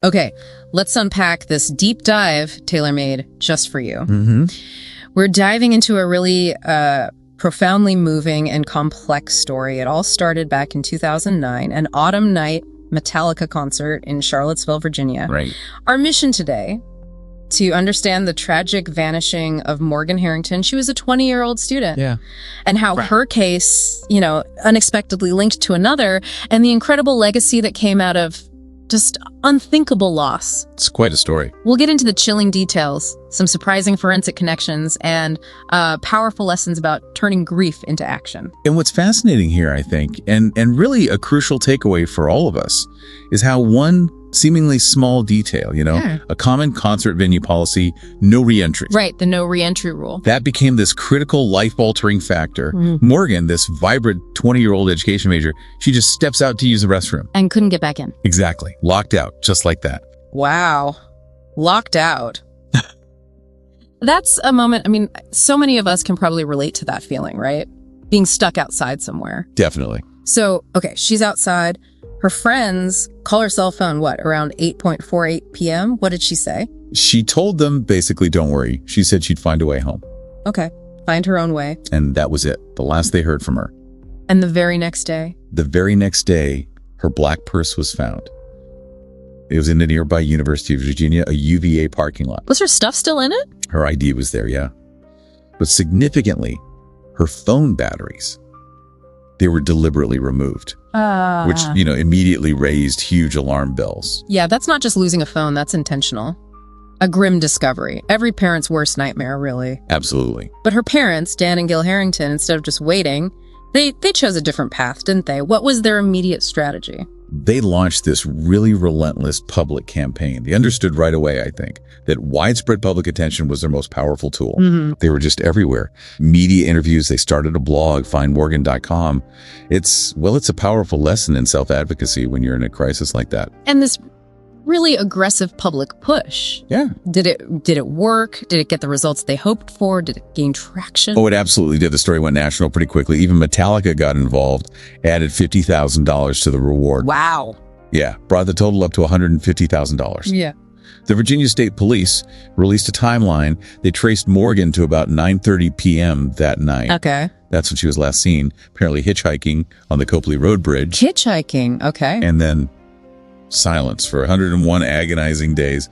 Okay, let's unpack this deep dive tailor-made just for you. Mm-hmm. We're diving into a really profoundly moving and complex story. It all started back in 2009, an autumn night Metallica concert in Charlottesville, Virginia. Right. Our mission today, to understand the tragic vanishing of Morgan Harrington. She was a 20-year-old student. Yeah. And how her case, unexpectedly linked to another, and the incredible legacy that came out of just unthinkable loss. It's quite a story. We'll get into the chilling details, some surprising forensic connections, and powerful lessons about turning grief into action. And what's fascinating here, I think, and really a crucial takeaway for all of us, is how one seemingly small detail, a common concert venue policy, no reentry. Right, the no reentry rule. That became this critical life-altering factor. Morgan, this vibrant 20-year-old education major, she just steps out to use the restroom. And couldn't get back in. Exactly. Locked out, just like that. Wow. Locked out. That's a moment, so many of us can probably relate to that feeling, right? Being stuck outside somewhere. Definitely. So, okay, she's outside. Her friends call her cell phone, around 8:48 p.m.? What did she say? She told them, basically, don't worry. She said she'd find a way home. Okay, find her own way. And that was it. The last they heard from her. And the very next day? The very next day, her black purse was found. It was in the nearby University of Virginia, a UVA parking lot. Was her stuff still in it? Her ID was there, yeah. But significantly, her phone batteries, they were deliberately removed. Which, immediately raised huge alarm bells. Yeah, that's not just losing a phone, that's intentional. A grim discovery. Every parent's worst nightmare, really. Absolutely. But her parents, Dan and Gil Harrington, instead of just waiting, they chose a different path, didn't they? What was their immediate strategy? They launched this really relentless public campaign. They understood right away, I think, that widespread public attention was their most powerful tool. Mm-hmm. They were just everywhere. Media interviews, they started a blog, findmorgan.com. It's a powerful lesson in self-advocacy when you're in a crisis like that. And this really aggressive public push. Yeah. Did it work? Did it get the results they hoped for? Did it gain traction? Oh, it absolutely did. The story went national pretty quickly. Even Metallica got involved, added $50,000 to the reward. Wow. Yeah, brought the total up to $150,000. Yeah. The Virginia State Police released a timeline. They traced Morgan to about 9:30 p.m. that night. Okay. That's when she was last seen, apparently hitchhiking on the Copley Road Bridge. Hitchhiking, okay. And then silence for 101 agonizing days.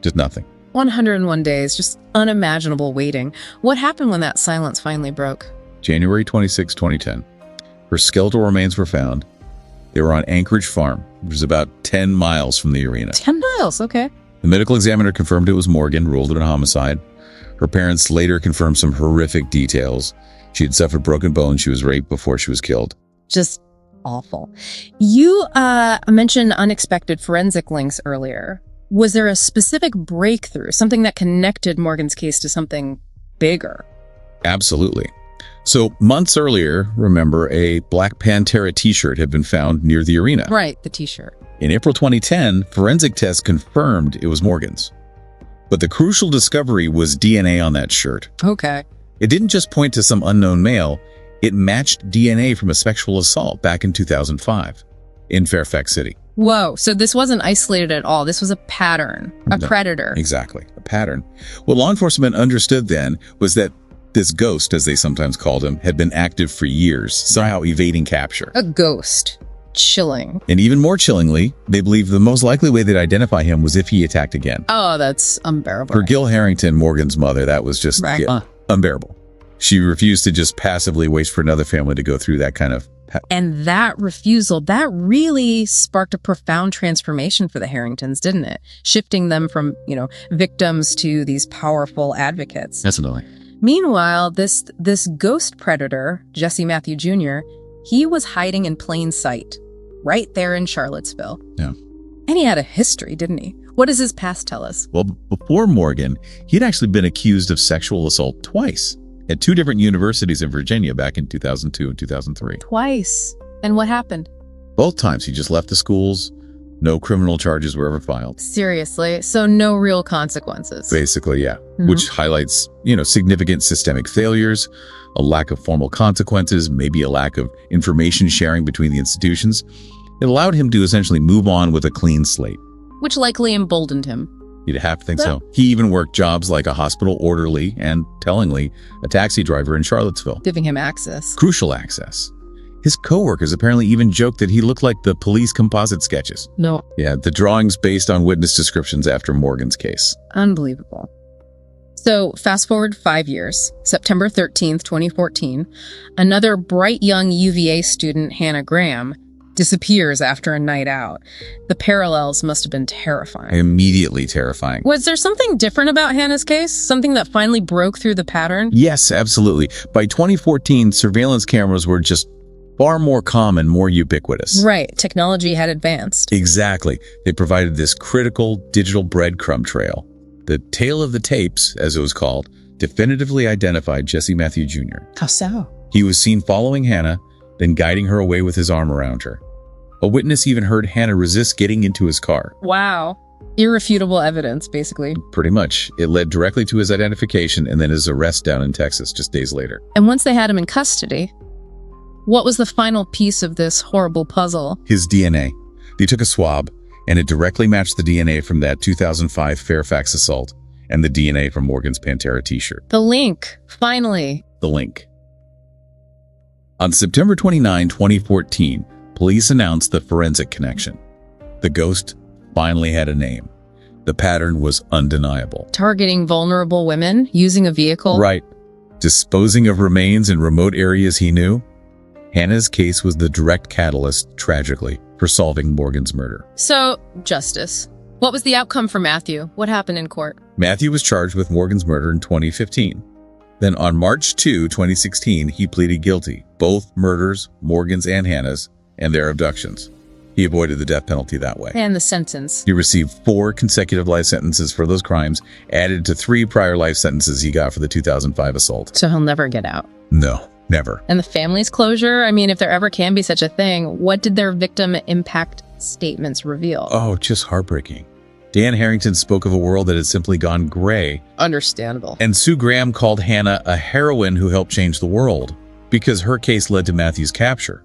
Just nothing. 101 days, just unimaginable waiting. What happened when that silence finally broke? January 26, 2010. Her skeletal remains were found. They were on Anchorage Farm, which is about 10 miles from the arena. 10 miles, okay. The medical examiner confirmed it was Morgan, ruled it a homicide. Her parents later confirmed some horrific details. She had suffered broken bones. She was raped before she was killed. Just awful. You mentioned unexpected forensic links earlier. Was there a specific breakthrough, something that connected Morgan's case to something bigger? Absolutely. So months earlier, remember, a Black Pantera t-shirt had been found near the arena. Right, the t-shirt. In April 2010, forensic tests confirmed it was Morgan's. But the crucial discovery was DNA on that shirt. Okay. It didn't just point to some unknown male. It matched DNA from a sexual assault back in 2005 in Fairfax City. Whoa, so this wasn't isolated at all. This was a pattern, a predator. Exactly, a pattern. What law enforcement understood then was that this ghost, as they sometimes called him, had been active for years, somehow evading capture. A ghost. Chilling. And even more chillingly, they believed the most likely way they'd identify him was if he attacked again. Oh, that's unbearable. For Gil Harrington, Morgan's mother, that was just unbearable. She refused to just passively wait for another family to go through that kind of... And that refusal, that really sparked a profound transformation for the Harringtons, didn't it? Shifting them from, victims to these powerful advocates. Definitely. Meanwhile, this ghost predator, Jesse Matthew Jr., he was hiding in plain sight, right there in Charlottesville. Yeah. And he had a history, didn't he? What does his past tell us? Well, before Morgan, he'd actually been accused of sexual assault twice at two different universities in Virginia back in 2002 and 2003. Twice. And what happened? Both times he just left the schools. No criminal charges were ever filed. Seriously? So no real consequences? Basically, yeah. Mm-hmm. Which highlights, significant systemic failures, a lack of formal consequences, maybe a lack of information sharing between the institutions. It allowed him to essentially move on with a clean slate. which likely emboldened him. You'd have to think so. He even worked jobs like a hospital orderly and, tellingly, a taxi driver in Charlottesville. Giving him access. Crucial access. His co-workers apparently even joked that he looked like the police composite sketches. No. Yeah, the drawings based on witness descriptions after Morgan's case. Unbelievable. So, fast forward 5 years, September 13th, 2014, another bright young UVA student, Hannah Graham, disappears after a night out. The parallels must have been terrifying. Immediately terrifying. Was there something different about Hannah's case? Something that finally broke through the pattern? Yes, absolutely. By 2014, surveillance cameras were just far more common, more ubiquitous. Right. Technology had advanced. Exactly. They provided this critical digital breadcrumb trail. The tale of the tapes, as it was called, definitively identified Jesse Matthew Jr. How so? He was seen following Hannah, then guiding her away with his arm around her. A witness even heard Hannah resist getting into his car. Wow. Irrefutable evidence, basically. Pretty much. It led directly to his identification and then his arrest down in Texas just days later. And once they had him in custody, what was the final piece of this horrible puzzle? His DNA. They took a swab, and it directly matched the DNA from that 2005 Fairfax assault and the DNA from Morgan's Pantera t-shirt. The link. Finally. The link. On September 29, 2014, police announced the forensic connection. The ghost finally had a name. The pattern was undeniable. Targeting vulnerable women, using a vehicle. Right. Disposing of remains in remote areas he knew. Hannah's case was the direct catalyst, tragically, for solving Morgan's murder. So, justice. What was the outcome for Matthew? What happened in court? Matthew was charged with Morgan's murder in 2015. Then on March 2, 2016, he pleaded guilty, both murders, Morgan's and Hannah's, and their abductions. He avoided the death penalty that way. And the sentence. He received 4 consecutive life sentences for those crimes, added to 3 prior life sentences he got for the 2005 assault. So he'll never get out. No, never. And the family's closure? I mean, if there ever can be such a thing, what did their victim impact statements reveal? Oh, just heartbreaking. Dan Harrington spoke of a world that had simply gone gray. Understandable. And Sue Graham called Hannah a heroine who helped change the world because her case led to Matthew's capture.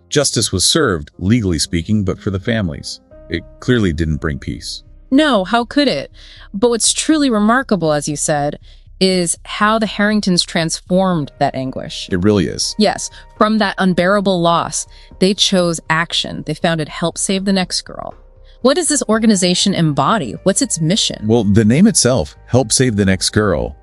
Justice was served, legally speaking, but for the families. It clearly didn't bring peace. No, how could it? But what's truly remarkable, as you said, is how the Harringtons transformed that anguish. It really is. Yes, from that unbearable loss, they chose action. They founded Help Save the Next Girl. What does this organization embody? What's its mission? Well, the name itself, Help Save the Next Girl,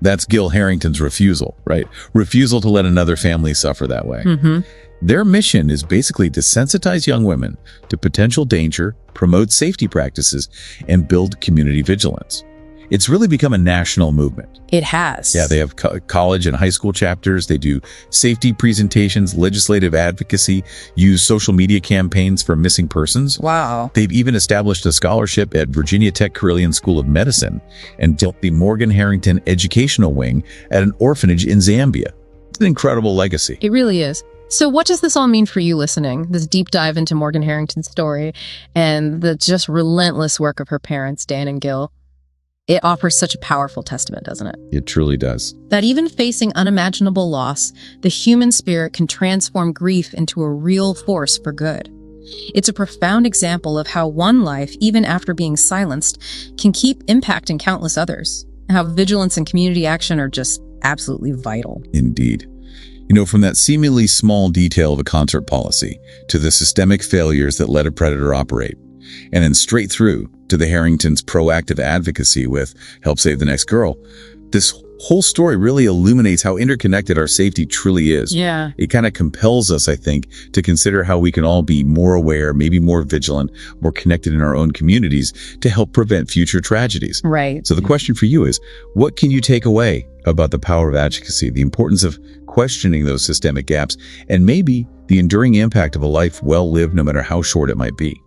that's Gil Harrington's refusal, right? Refusal to let another family suffer that way. Mm-hmm. Their mission is basically to sensitize young women to potential danger, promote safety practices, and build community vigilance. It's really become a national movement. It has. Yeah, they have college and high school chapters. They do safety presentations, legislative advocacy, use social media campaigns for missing persons. Wow. They've even established a scholarship at Virginia Tech Carilion School of Medicine and built the Morgan Harrington Educational Wing at an orphanage in Zambia. It's an incredible legacy. It really is. So what does this all mean for you listening? This deep dive into Morgan Harrington's story and the just relentless work of her parents, Dan and Gil. It offers such a powerful testament, doesn't it? It truly does. That even facing unimaginable loss, the human spirit can transform grief into a real force for good. It's a profound example of how one life, even after being silenced, can keep impacting countless others, and how vigilance and community action are just absolutely vital. Indeed. You know, from that seemingly small detail of a concert policy to the systemic failures that let a predator operate, and then straight through to the Harringtons' proactive advocacy with Help Save the Next Girl, this whole story really illuminates how interconnected our safety truly is. Yeah. It kind of compels us, I think, to consider how we can all be more aware, maybe more vigilant, more connected in our own communities to help prevent future tragedies. Right. So the question for you is, what can you take away about the power of advocacy, the importance of questioning those systemic gaps, and maybe the enduring impact of a life well lived no matter how short it might be?